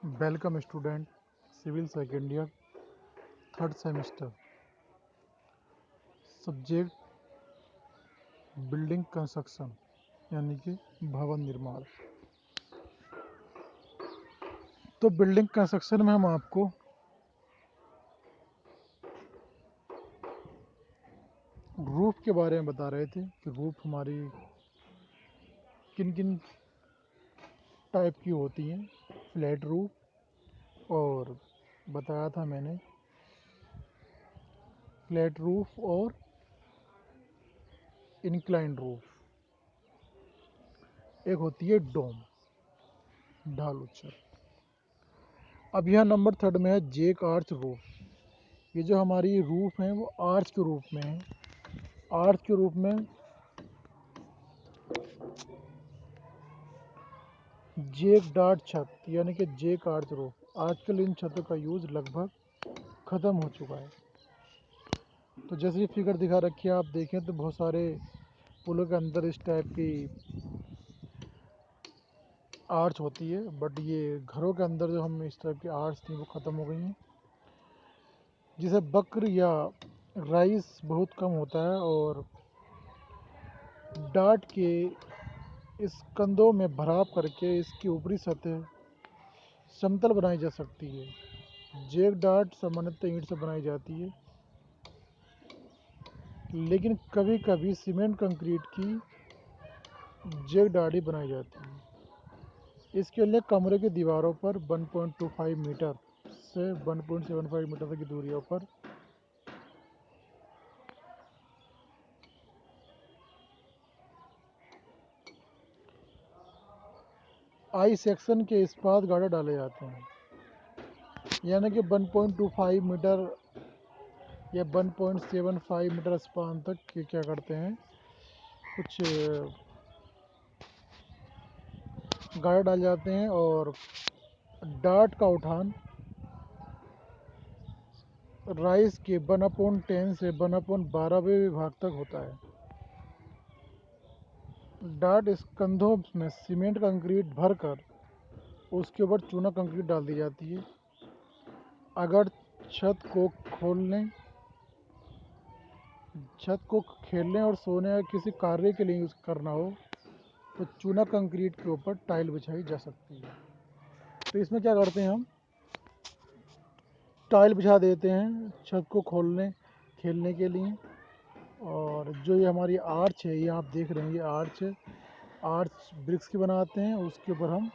Welcome student, civil second year, third semester. Subject building construction यानी कि भवन निर्माण। तो बिल्डिंग कंस्ट्रक्शन में हम आपको रूफ के बारे में बता रहे थे कि रूफ हमारी किन किन टाइप की होती हैं। फ्लैट रूफ, और बताया था मैंने फ्लैट रूफ और इंक्लाइन रूफ। एक होती है डोम, ढाल छत। अब यह नंबर थर्ड में है जेक आर्च रूफ। ये जो हमारी रूफ है वो आर्च के रूप में है। आर्च के रूप में जेक डार्ट छत यानी कि जेक आर्च रूफ। आजकल इन छतों का यूज़ लगभग ख़त्म हो चुका है। तो जैसे ये फिगर दिखा रखी है, आप देखें तो बहुत सारे पुलों के अंदर इस टाइप की आर्च होती है, बट ये घरों के अंदर जो हम इस टाइप की आर्च थी वो ख़त्म हो गई हैं। जिसे बक्र या राइस बहुत कम होता है और डार्ट के इस कंधों में भराव करके इसकी ऊपरी सतह समतल बनाई जा सकती है। जेक डार्ट सामान्यतः ईंट से बनाई जाती है, लेकिन कभी कभी सीमेंट कंक्रीट की जेक डार्ट ही बनाई जाती है। इसके लिए कमरे की दीवारों पर 1.25 मीटर से 1.75 मीटर तक की दूरियों पर आई सेक्शन के इस्पात गार्डर डाले जाते हैं, यानी कि 1.25 मीटर या 1.75 मीटर स्पान तक ये क्या करते हैं, कुछ गार्डर डाले जाते हैं। और डार्ट का उठान राइस के 1/10 से 1/12वें विभाग तक होता है। डार्ट इस कंधों में सीमेंट कंक्रीट भरकर उसके ऊपर चूना कंक्रीट डाल दी जाती है। अगर छत को खेलने और सोने या किसी कार्य के लिए यूज़ करना हो तो चूना कंक्रीट के ऊपर टाइल बिछाई जा सकती है। तो इसमें क्या करते हैं, हम टाइल बिछा देते हैं छत को खेलने के लिए। और जो ये हमारी आर्च है, ये आप देख रहे हैं, ये आर्च है। आर्च ब्रिक्स की बनाते हैं, उसके ऊपर हम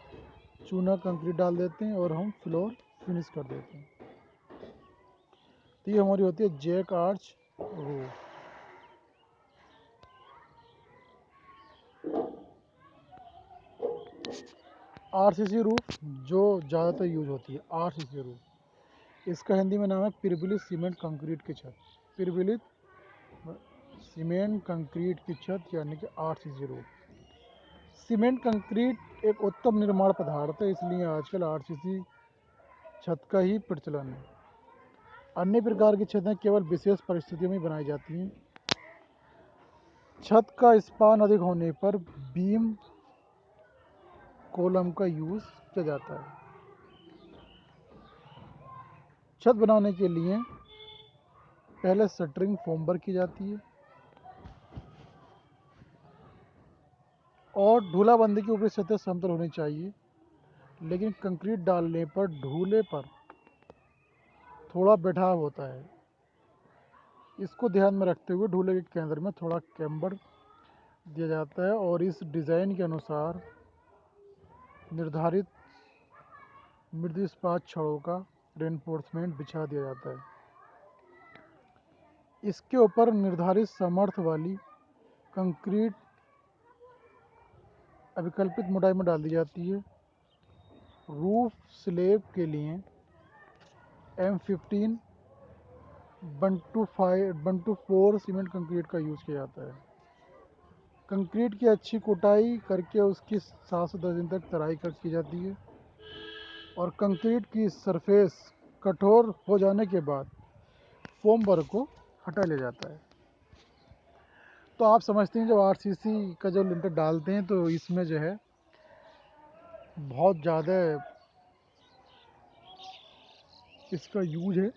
चूना कंक्रीट डाल देते हैं और हम फ्लोर फिनिश कर देते हैं। तो ये हमारी होती है jack arch roof. RCC roof जो ज़्यादातर यूज होती है, आरसीसी रूफ, इसका हिंदी में नाम है पिरबिलित सीमेंट कंक्रीट की छत। पिरबिलित सीमेंट कंक्रीट की छत यानी कि आरसीसी रूफ। सीमेंट कंक्रीट एक उत्तम निर्माण पदार्थ है, इसलिए आजकल आरसीसी छत का ही प्रचलन है। अन्य प्रकार की छतें केवल विशेष परिस्थितियों में बनाई जाती हैं। छत का स्पान अधिक होने पर बीम कॉलम का यूज़ किया जाता है। छत बनाने के लिए पहले शटरिंग फोमवर्क की जाती है और ढूलाबंदी की ऊपरी सतह समतल होनी चाहिए, लेकिन कंक्रीट डालने पर ढूले पर थोड़ा बैठाव होता है। इसको ध्यान में रखते हुए ढूले के केंद्र में थोड़ा कैम्बर दिया जाता है और इस डिज़ाइन के अनुसार निर्धारित मृदु इस्पात छड़ों का रेनफोर्समेंट बिछा दिया जाता है। इसके ऊपर निर्धारित सामर्थ्य वाली कंक्रीट अविकल्पित मोटाई में डाल दी जाती है। रूफ स्लेब के लिए M15 1:4 सीमेंट कंक्रीट का यूज़ किया जाता है। कंक्रीट की अच्छी कुटाई करके उसकी 7 से 10 दिन तक तराई की जाती है और कंक्रीट की सरफेस कठोर हो जाने के बाद फोम वर्क को हटा लिया जाता है। तो आप समझते हैं जब आरसीसी का जो लिंटर डालते हैं तो इसमें जो है बहुत ज़्यादा इसका यूज है।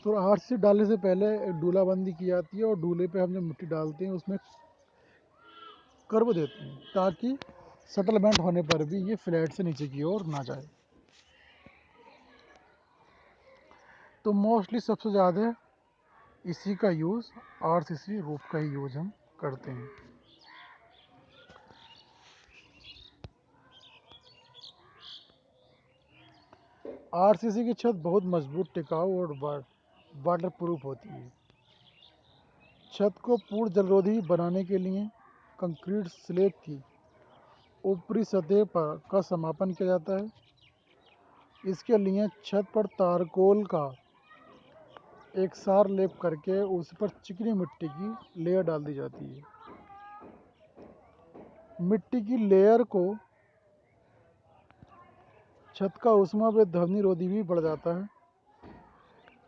तो आरसीसी डालने से पहले डूला बंदी की जाती है और डूले पे हम जो मिट्टी डालते हैं उसमें कर्व देते हैं ताकि सेटलमेंट होने पर भी ये फ्लैट से नीचे की ओर ना जाए। तो मोस्टली सबसे ज़्यादा इसी का यूज़ आरसीसी रूफ का ही यूज़ हम करते हैं। आरसीसी की छत बहुत मजबूत, टिकाऊ और वाटर प्रूफ होती है। छत को पूर्ण जलरोधी बनाने के लिए कंक्रीट स्लैब की ऊपरी सतह पर का समापन किया जाता है। इसके लिए छत पर तारकोल का एक सार लेप करके उस पर चिकनी मिट्टी की लेयर डाल दी जाती है। मिट्टी की लेयर को छत का ऊष्मा व ध्वनि रोधी भी बढ़ जाता है।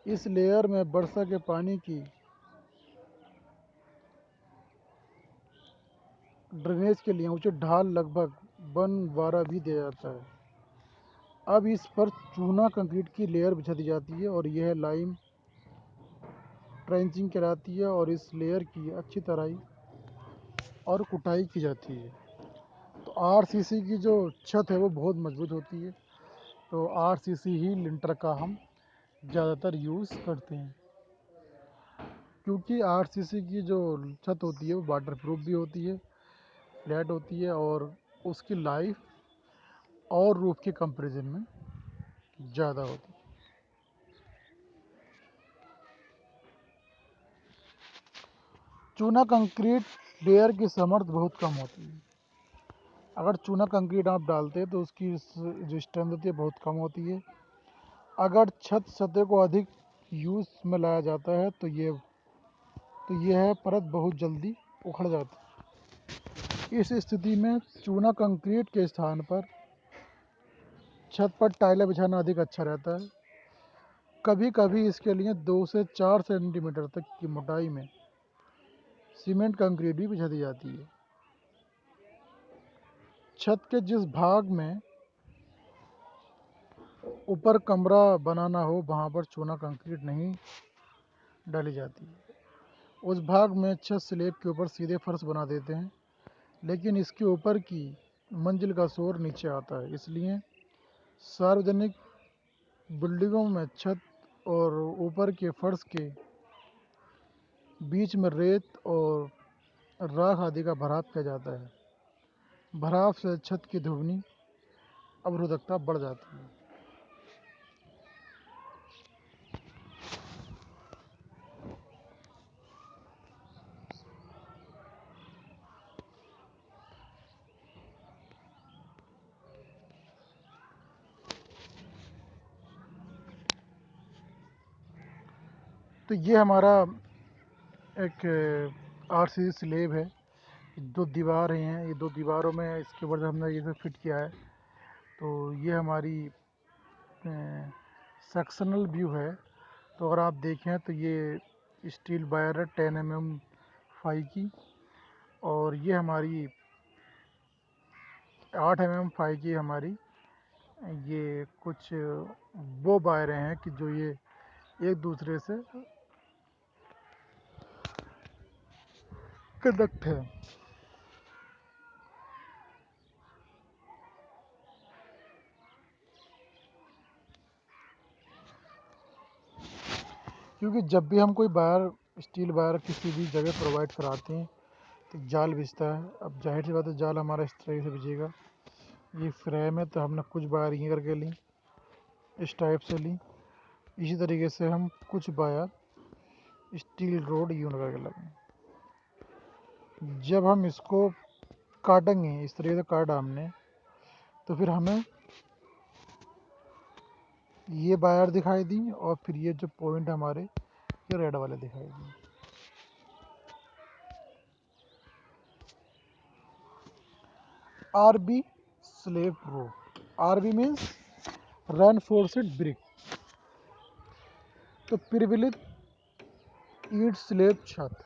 इस लेयर में वर्षा के पानी की ड्रेनेज के लिए उचित ढाल लगभग 1/12 भी दिया जाता है। अब इस पर चूना कंक्रीट की लेयर बिछा दी जाती है और यह लाइम ट्रेंचिंग कहलाती है और इस लेयर की अच्छी तरह और कुटाई की जाती है। तो आरसीसी की जो छत है वो बहुत मजबूत होती है। तो आरसीसी ही लिंटर का हम ज़्यादातर यूज़ करते हैं, क्योंकि आरसीसी की जो छत होती है वो वाटर प्रूफ भी होती है, फ्लैट होती है और उसकी लाइफ और रूफ के कंपैरिजन में ज़्यादा होती है। चूना कंक्रीट लेयर की सामर्थ्य बहुत कम होती है। अगर चूना कंक्रीट आप डालते हैं तो उसकी जो स्ट्रेंथ होती है बहुत कम होती है। अगर छत सतह को अधिक यूज में लाया जाता है तो यह परत बहुत जल्दी उखड़ जाती है। इस स्थिति में चूना कंक्रीट के स्थान पर छत पर टाइलें बिछाना अधिक अच्छा रहता है। कभी कभी इसके लिए 2 से 4 सेंटीमीटर तक की मोटाई में सीमेंट कंक्रीट भी बिछा दी जाती है। छत के जिस भाग में ऊपर कमरा बनाना हो वहाँ पर चूना कंक्रीट नहीं डाली जाती है। उस भाग में छत स्लैब के ऊपर सीधे फर्श बना देते हैं, लेकिन इसके ऊपर की मंजिल का शोर नीचे आता है। इसलिए सार्वजनिक बिल्डिंगों में छत और ऊपर के फर्श के बीच में रेत और राख आदि का भराव किया जाता है। भराव से छत की ध्वनि अवरोधकता बढ़ जाती है। तो ये हमारा एक आरसीसी स्लेब है। दो दीवारें हैं, ये दो दीवारों में इसके ऊपर हमने ये सब फिट किया है। तो ये हमारी सेक्शनल व्यू है। तो अगर आप देखें तो ये स्टील वायर है 10 mm 5 की, और ये हमारी 8 mm 5 की हमारी ये कुछ वो वायरें हैं कि जो ये एक दूसरे से कनेक्ट है। क्योंकि जब भी हम कोई वायर, स्टील वायर किसी भी जगह प्रोवाइड कराते हैं तो जाल बिछता है। अब जाहिर सी बात है जाल हमारा इस तरह से बिछेगा। ये फ्रेम है तो हमने कुछ वायर ये करके ली, इस टाइप से ली। इसी तरीके से हम कुछ वायर स्टील रोड यूं करके लगे। जब हम इसको काटेंगे, इस तरीके से काटा हमने, तो फिर हमें ये वायर दिखाई दी और फिर ये जो पॉइंट हमारे ये रेड वाले दिखाई दी। RB slab roof. RB means reinforced brick. तो पिरविलित ईंट स्लेब छत,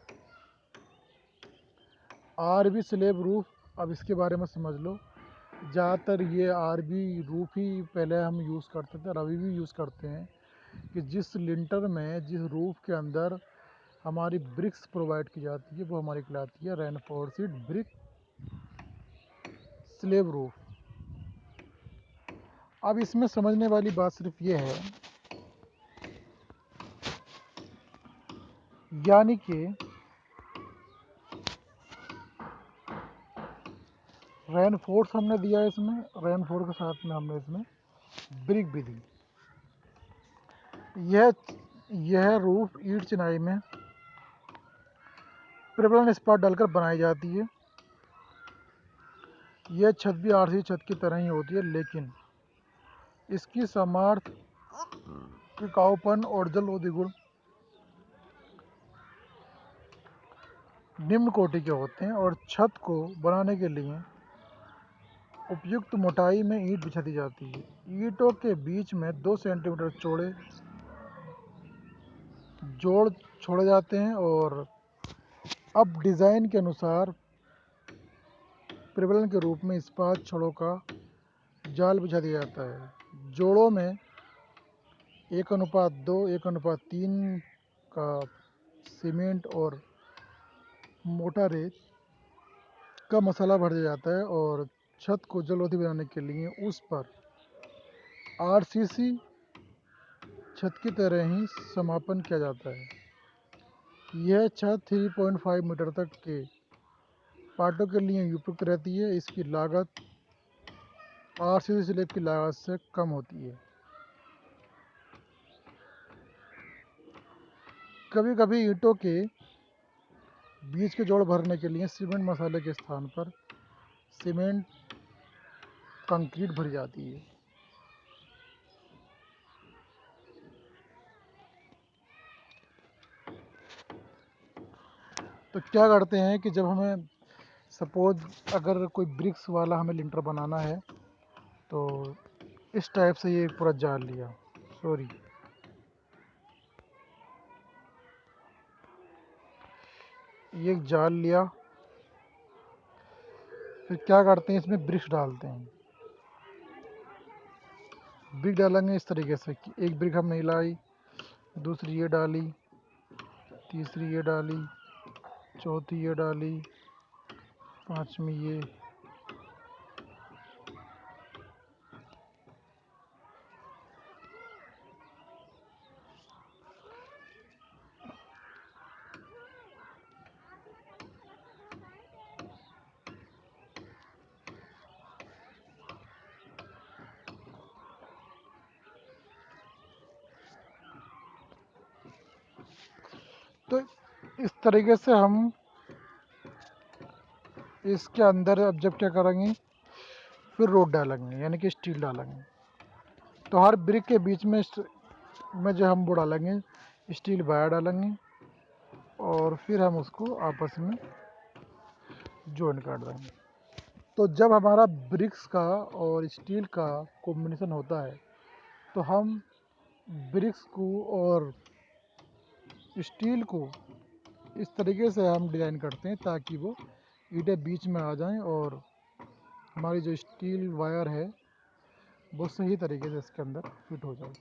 आरबी स्लेब रूफ। अब इसके बारे में समझ लो। ज़्यादातर ये आरबी रूफ ही पहले हम यूज़ करते थे और अभी भी यूज़ करते हैं कि जिस लिंटर में, जिस रूफ के अंदर हमारी ब्रिक्स प्रोवाइड की जाती है वो हमारी कहलाती है रेनफोर्स्ड ब्रिक स्लेब रूफ। अब इसमें समझने वाली बात सिर्फ ये है, यानी कि रेनफोर्स हमने दिया है इसमें, रेनफोर्स के साथ में हमने इसमें ब्रिक भी दी। यह रूफ ईंट चिनाई में प्रिवलन इस्पात डालकर बनाई जाती है। यह छत भी आरसी छत की तरह ही होती है, लेकिन इसकी सामर्थ्य, टिकाऊपन और जलरोधी गुण निम्न कोटि के होते हैं और छत को बनाने के लिए उपयुक्त मोटाई में ईंट बिछा दी जाती है। ईंटों के बीच में 2 सेंटीमीटर चौड़े जोड़ छोड़े जाते हैं और अब डिज़ाइन के अनुसार प्रबलन के रूप में इस्पात छड़ों का जाल बिछा दिया जाता है। जोड़ों में 1:2, 1:3 का सीमेंट और मोटा रेत का मसाला भर दिया जाता है और छत को जलरोधी बनाने के लिए उस पर आरसीसी छत की तरह ही समापन किया जाता है। यह छत 3.5 मीटर तक के पार्टों के लिए उपयुक्त रहती है। इसकी लागत आरसीसी स्लैब की लागत से कम होती है। कभी कभी ईंटों के बीच के जोड़ भरने के लिए सीमेंट मसाले के स्थान पर सीमेंट कंक्रीट भरी जाती है। तो क्या करते हैं कि जब हमें सपोज अगर कोई ब्रिक्स वाला हमें लिंटर बनाना है तो इस टाइप से ये पूरा जाल लिया, सॉरी ये एक जाल लिया, फिर क्या करते हैं इसमें ब्रिक्स डालते हैं। ब्रिक डालेंगे इस तरीके से कि एक ब्रिक हमने लाई, दूसरी ये डाली, तीसरी ये डाली, चौथी ये डाली, पांचवी ये, तो इस तरीके से हम इसके अंदर अब जब क्या करेंगे, फिर रोड डालेंगे यानी कि स्टील डालेंगे। तो हर ब्रिक के बीच में जो हम वो डालेंगे स्टील वायर डालेंगे और फिर हम उसको आपस में जॉइन कर देंगे। तो जब हमारा ब्रिक्स का और स्टील का कॉम्बिनेशन होता है तो हम ब्रिक्स को और स्टील को इस तरीके से हम डिज़ाइन करते हैं ताकि वो ईंटें बीच में आ जाएं और हमारी जो स्टील वायर है वो सही तरीके से इसके अंदर फिट हो जाए।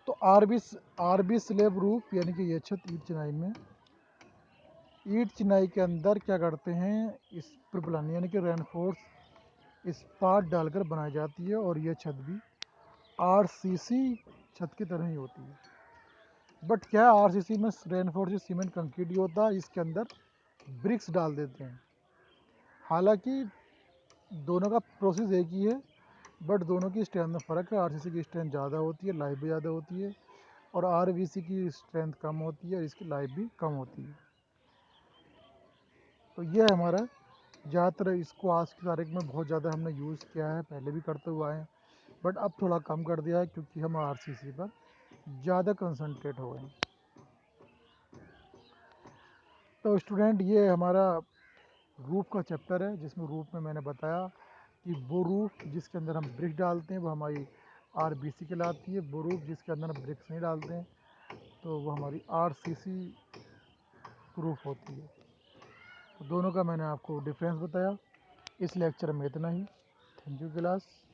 तो आरबी स्लेब रूफ यानी कि ये छत ईंट चिनाई के अंदर क्या करते हैं, इस प्रबलन यानी कि रेनफोर्स इस्पात डालकर बनाई जाती है और यह छत भी आरसीसी छत की तरह ही होती है। बट क्या आरसीसी में रेनफोर्स सीमेंट कंक्रीट ही होता है, इसके अंदर ब्रिक्स डाल देते हैं। हालांकि दोनों का प्रोसेस एक ही है, बट दोनों की स्ट्रेंथ में फ़र्क है। आरसीसी की स्ट्रेंथ ज़्यादा होती है, लाइफ भी ज़्यादा होती है, और आरवीसी की स्ट्रेंथ कम होती है और इसकी लाइफ भी कम होती है। तो ये हमारा ज़्यादातर इसको आज की तारीख में बहुत ज़्यादा हमने यूज़ किया है, पहले भी करते हुए आए हैं, बट अब थोड़ा कम कर दिया है क्योंकि हम आरसीसी पर ज़्यादा कंसंट्रेट हो गए हैं। तो स्टूडेंट ये हमारा रूफ का चैप्टर है जिसमें रूफ में मैंने बताया कि वो रूफ जिसके अंदर हम ब्रिक डालते हैं वो हमारी आरबीसी कहलाती है, वो रूफ जिसके अंदर हम ब्रिक्स नहीं डालते हैं तो वो हमारी आरसीसी रूफ होती है। तो दोनों का मैंने आपको डिफरेंस बताया। इस लेक्चर में इतना ही। Thank you class.